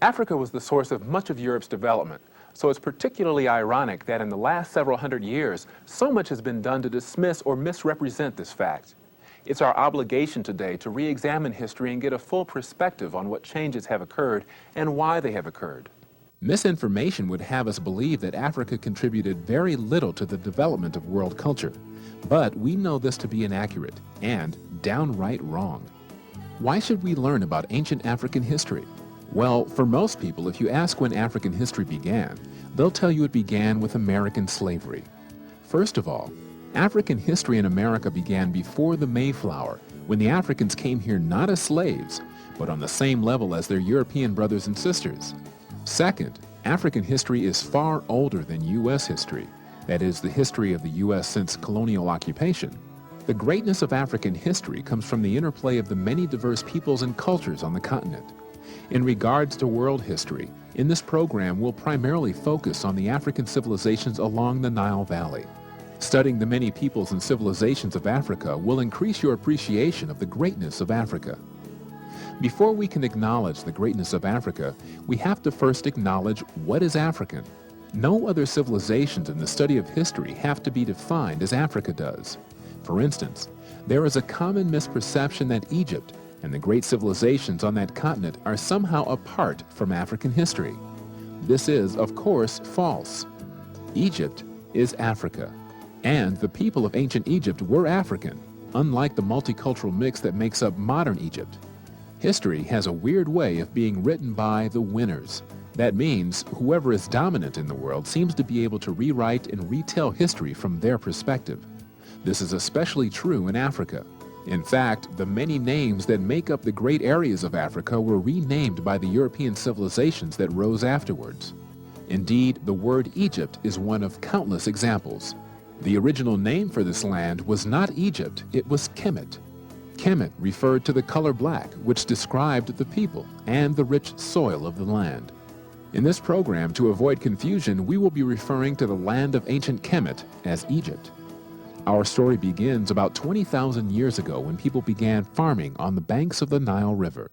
Africa was the source of much of Europe's development, so it's particularly ironic that in the last several hundred years, so much has been done to dismiss or misrepresent this fact. It's our obligation today to re-examine history and get a full perspective on what changes have occurred and why they have occurred. Misinformation would have us believe that Africa contributed very little to the development of world culture, but we know this to be inaccurate and downright wrong. Why should we learn about ancient African history? Well, for most people, if you ask when African history began, they'll tell you it began with American slavery. First of all, African history in America began before the Mayflower, when the Africans came here not as slaves, but on the same level as their European brothers and sisters. Second, African history is far older than U.S. history, that is, the history of the U.S. since colonial occupation. The greatness of African history comes from the interplay of the many diverse peoples and cultures on the continent. In regards to world history, in this program we'll primarily focus on the African civilizations along the Nile Valley. Studying the many peoples and civilizations of Africa will increase your appreciation of the greatness of Africa. Before we can acknowledge the greatness of Africa, we have to first acknowledge what is African. No other civilizations in the study of history have to be defined as Africa does. For instance, there is a common misperception that Egypt and the great civilizations on that continent are somehow apart from African history. This is, of course, false. Egypt is Africa, and the people of ancient Egypt were African, unlike the multicultural mix that makes up modern Egypt. History has a weird way of being written by the winners. That means whoever is dominant in the world seems to be able to rewrite and retell history from their perspective. This is especially true in Africa. In fact, the many names that make up the great areas of Africa were renamed by the European civilizations that rose afterwards. Indeed, the word Egypt is one of countless examples. The original name for this land was not Egypt, it was Kemet. Kemet referred to the color black, which described the people and the rich soil of the land. In this program, to avoid confusion, we will be referring to the land of ancient Kemet as Egypt. Our story begins about 20,000 years ago when people began farming on the banks of the Nile River.